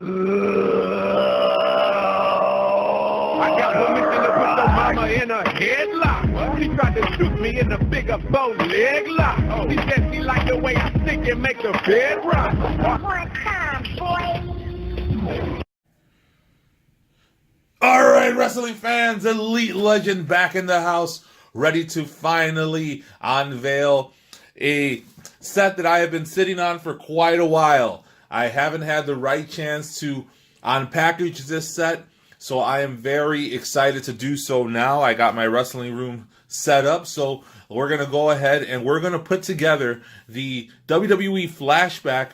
I got permission to put the mama in a headlock. She tried to shoot me in the bigger bow leg lock. She said she liked the way I stick and make the bed rock. One time, boy. All right, wrestling fans, Elite Legend back in the house, ready to finally unveil a set that I have been sitting on for quite a while. I haven't had the right chance to unpackage this set, so I am very excited to do so now. I got my wrestling room set up, so we're going to go ahead and we're going to put together the WWE Flashback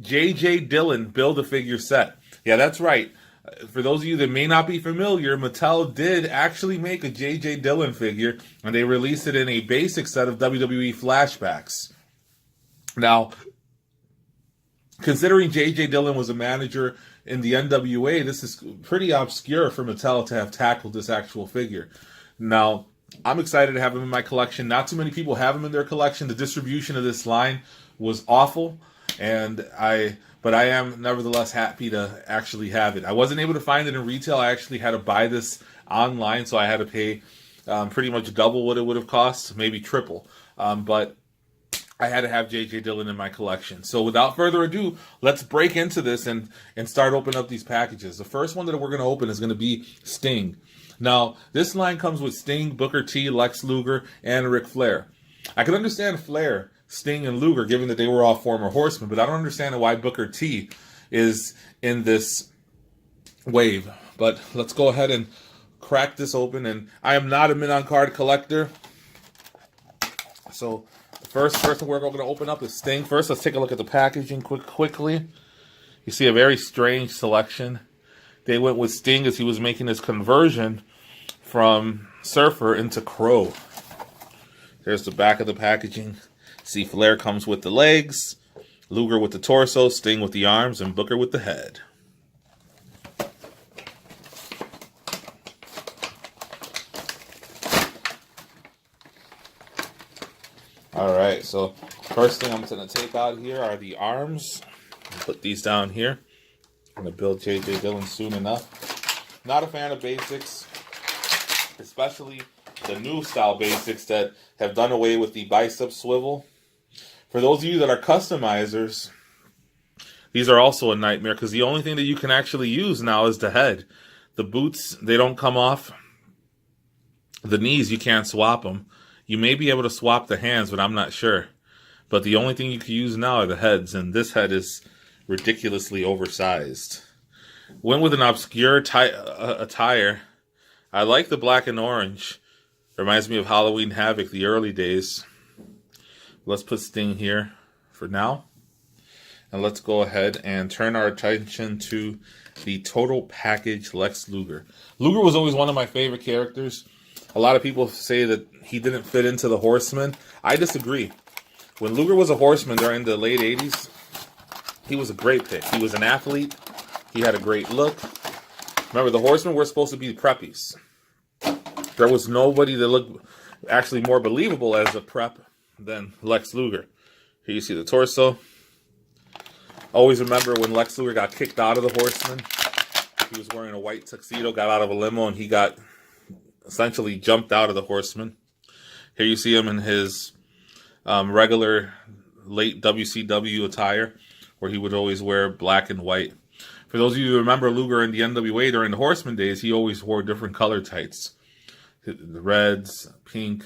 JJ Dillon Build-A-Figure set. Yeah, that's right. For those of you that may not be familiar, Mattel did actually make a JJ Dillon figure, and they released it in a basic set of WWE flashbacks. Now, considering JJ Dillon was a manager in the NWA, this is pretty obscure for Mattel to have tackled this actual figure. Now, I'm excited to have him in my collection. Not too many people have him in their collection. The distribution of this line was awful, but I am nevertheless happy to actually have it. I wasn't able to find it in retail. I actually had to buy this online, so I had to pay pretty much double what it would have cost, maybe triple. But I had to have JJ Dillon in my collection. So without further ado, let's break into this and start opening up these packages. The first one that we're going to open is going to be Sting. Now, this line comes with Sting, Booker T, Lex Luger, and Ric Flair. I can understand Flair, Sting, and Luger, given that they were all former horsemen, but I don't understand why Booker T is in this wave. But let's go ahead and crack this open. And I am not a mid-on-card collector. So the first thing we're going to open up is Sting. First, let's take a look at the packaging quickly. You see a very strange selection. They went with Sting as he was making his conversion from Surfer into Crow. There's the back of the packaging. See, Flair comes with the legs, Luger with the torso, Sting with the arms, and Booker with the head. Alright, so first thing I'm going to take out here are the arms. Put these down here. I'm going to build JJ Dillon soon enough. Not a fan of basics, especially the new style basics that have done away with the bicep swivel. For those of you that are customizers, these are also a nightmare because the only thing that you can actually use now is the head. The boots, they don't come off. The knees, you can't swap them. You may be able to swap the hands, but I'm not sure. But the only thing you can use now are the heads, and this head is ridiculously oversized. Went with an obscure attire. I like the black and orange. Reminds me of Halloween Havoc, the early days. Let's put Sting here for now. And let's go ahead and turn our attention to the total package Lex Luger. Luger was always one of my favorite characters. A lot of people say that he didn't fit into the Horsemen. I disagree. When Luger was a Horseman during the late 80s, he was a great pick. He was an athlete. He had a great look. Remember, the Horsemen were supposed to be preppies. There was nobody that looked actually more believable as a prep than Lex Luger. Here you see the torso. Always remember when Lex Luger got kicked out of the Horsemen. He was wearing a white tuxedo, got out of a limo, and he got essentially jumped out of the Horsemen. Here you see him in his regular late WCW attire, where he would always wear black and white. For those of you who remember Luger in the NWA during the Horseman days, he always wore different color tights. The reds, pink,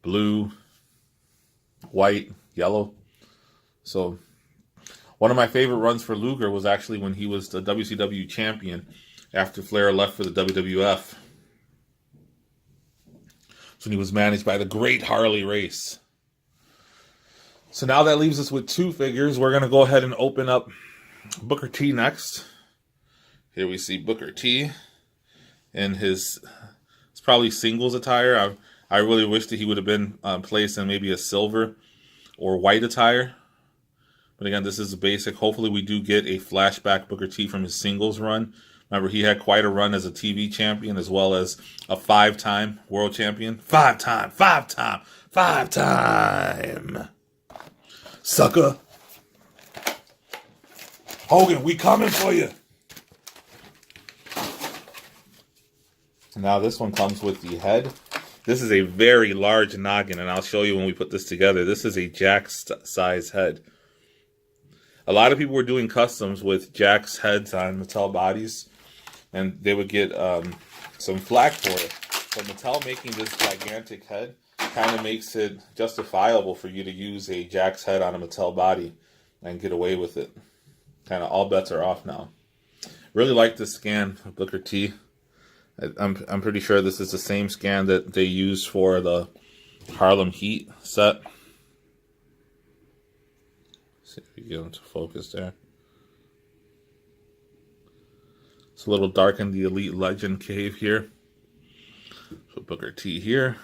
blue, white, yellow. So one of my favorite runs for Luger was actually when he was the WCW champion after Flair left for the WWF. So when he was managed by the great Harley Race. So now that leaves us with two figures. We're going to go ahead and open up Booker T next. Here we see Booker T in his, it's probably singles attire. I really wish that he would have been placed in maybe a silver or white attire. But again, this is a basic. Hopefully we do get a flashback Booker T from his singles run. Remember, he had quite a run as a TV champion as well as a 5-time world champion. Five-time. sucker. Hogan, we coming for you. Now this one comes with the head. This is a very large noggin, and I'll show you when we put this together. This is a Jack's size head. A lot of people were doing customs with Jack's heads on Mattel bodies, and they would get some flack for it. But Mattel making this gigantic head kind of makes it justifiable for you to use a Jack's head on a Mattel body and get away with it. Kind of all bets are off now. Really like this scan of Booker T. I'm pretty sure this is the same scan that they used for the Harlem Heat set. See if we get them to focus there. It's a little dark in the Elite Legend cave here. So Booker T here.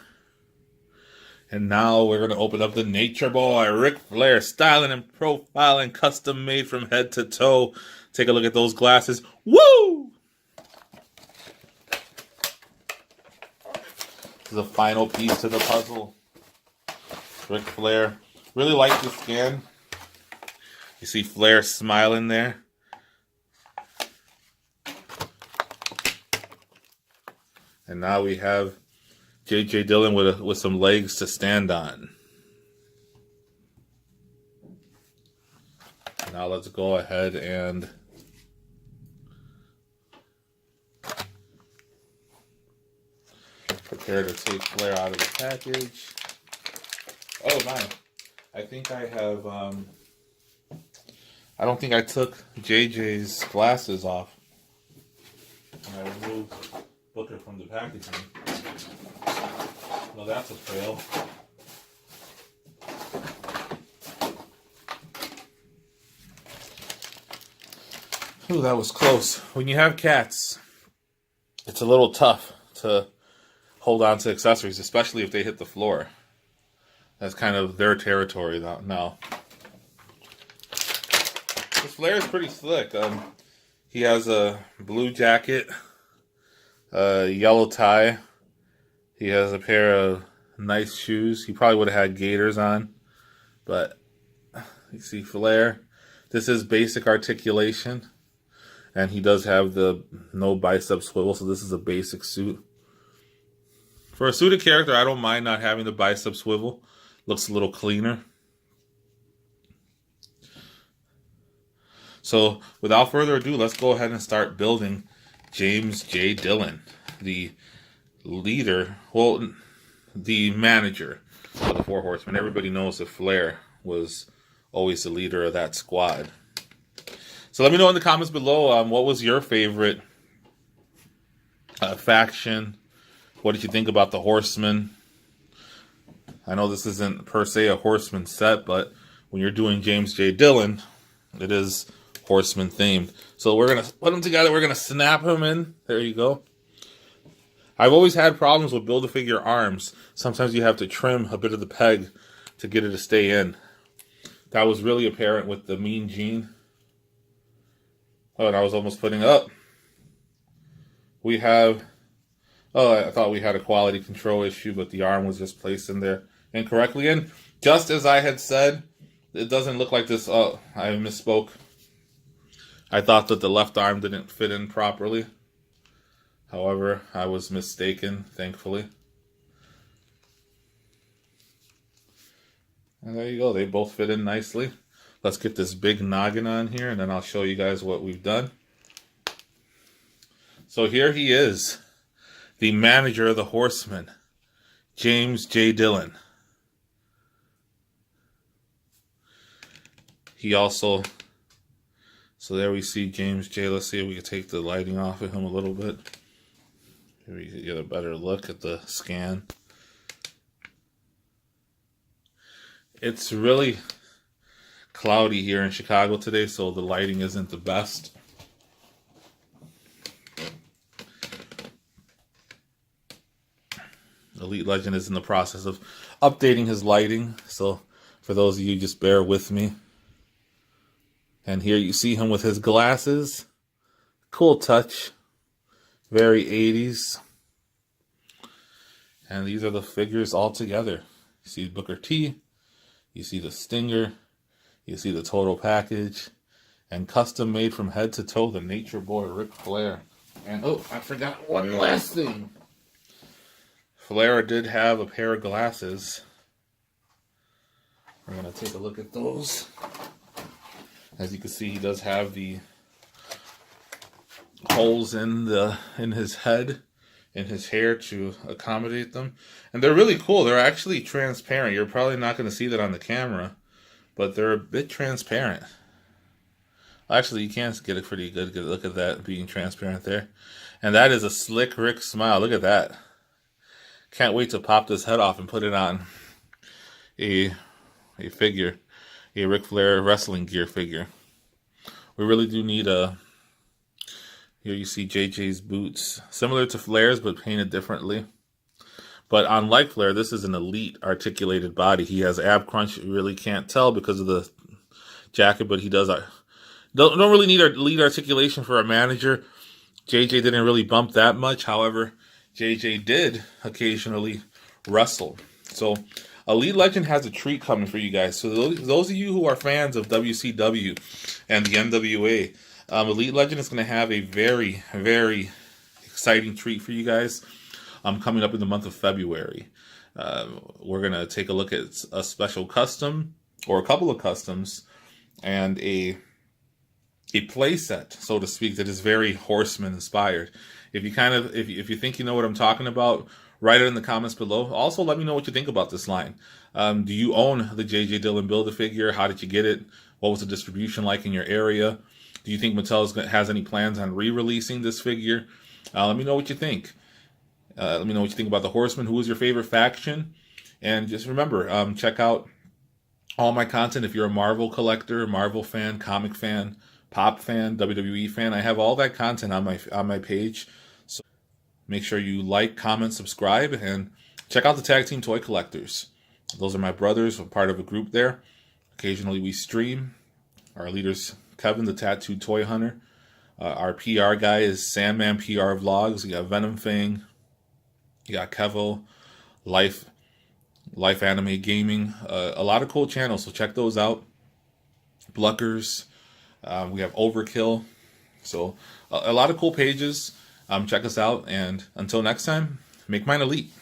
And now we're going to open up the Nature Boy, Ric Flair, styling and profiling, custom made from head to toe. Take a look at those glasses. Woo! This is the final piece to the puzzle. Ric Flair. Really like this scan. You see Flair smiling there. And now we have JJ Dillon with some legs to stand on. Now let's go ahead and prepare to take Flair out of the package. Oh my, I think I have, I don't think I took JJ's glasses off. And I removed Booker from the packaging. Well, that's a fail. Ooh, that was close. When you have cats, it's a little tough to hold on to accessories, especially if they hit the floor. That's kind of their territory now. This Flair is pretty slick. He has a blue jacket, a yellow tie. He has a pair of nice shoes. He probably would have had gaiters on. But you see Flair. This is basic articulation. And he does have the no bicep swivel, so this is a basic suit. For a suited character, I don't mind not having the bicep swivel. Looks a little cleaner. So, without further ado, let's go ahead and start building James J. Dillon, the leader, well, the manager of the Four Horsemen. Everybody knows that Flair was always the leader of that squad. So let me know in the comments below, what was your favorite faction? What did you think about the Horsemen? I know this isn't per se a Horseman set, but when you're doing James J. Dillon, it is Horseman themed. So we're going to put them together. We're going to snap them in. There you go. I've always had problems with Build-A-Figure arms. Sometimes you have to trim a bit of the peg to get it to stay in. That was really apparent with the Mean Gene. Oh, and I was almost putting up. We have... Oh, I thought we had a quality control issue, but the arm was just placed in there incorrectly. And just as I had said, it doesn't look like this. Oh, I misspoke. I thought that the left arm didn't fit in properly. However, I was mistaken, thankfully. And there you go. They both fit in nicely. Let's get this big noggin on here, and then I'll show you guys what we've done. So here he is, the manager of the Horsemen, James J. Dillon. He also, so there we see James J. Let's see if we can take the lighting off of him a little bit. Maybe we can get a better look at the scan. It's really cloudy here in Chicago today, so the lighting isn't the best. Elite Legend is in the process of updating his lighting, so for those of you, just bear with me. And here you see him with his glasses. Cool touch. Very 80s. And these are the figures all together. You see Booker T. You see the Stinger. You see the total package. And custom made from head to toe, the Nature Boy Ric Flair. And oh, I forgot one last thing. Flair did have a pair of glasses. We're gonna take a look at those. As you can see, he does have the holes in his head, in his hair to accommodate them. And they're really cool. They're actually transparent. You're probably not gonna see that on the camera, but they're a bit transparent. Actually, you can get a pretty good look at that being transparent there. And that is a slick Rick smile. Look at that. Can't wait to pop this head off and put it on a figure. A Ric Flair wrestling gear figure. We really do need a... Here you see JJ's boots. Similar to Flair's, but painted differently. But unlike Flair, this is an elite articulated body. He has ab crunch. You really can't tell because of the jacket, but he does... Don't really need lead articulation for a manager. JJ didn't really bump that much. However, JJ did occasionally wrestle. So, Elite Legend has a treat coming for you guys. So, those of you who are fans of WCW and the NWA, Elite Legend is going to have a very, very exciting treat for you guys coming up in the month of February. We're going to take a look at a special custom, or a couple of customs, and a play set, so to speak, that is very Horseman inspired. If you think you know what I'm talking about, write it in the comments below. Also, let me know what you think about this line. Do you own the JJ Dillon Build-A-Figure? How did you get it? What was the distribution like in your area? Do you think Mattel has any plans on re-releasing this figure? Let me know what you think. Let me know what you think about the Horseman. Who is your favorite faction? And just remember, check out all my content if you're a Marvel collector, Marvel fan, comic fan, pop fan, WWE fan. I have all that content on my page. So make sure you like, comment, subscribe, and check out the Tag Team Toy Collectors. Those are my brothers. We're part of a group there. Occasionally we stream. Our leader's Kevin, the Tattooed Toy Hunter. Our PR guy is Sandman PR Vlogs. You got Venom Fang. You got Kevo, Life Anime Gaming. A lot of cool channels, so check those out. Bluckers. We have Overkill. So a lot of cool pages. Check us out. And until next time, make mine elite.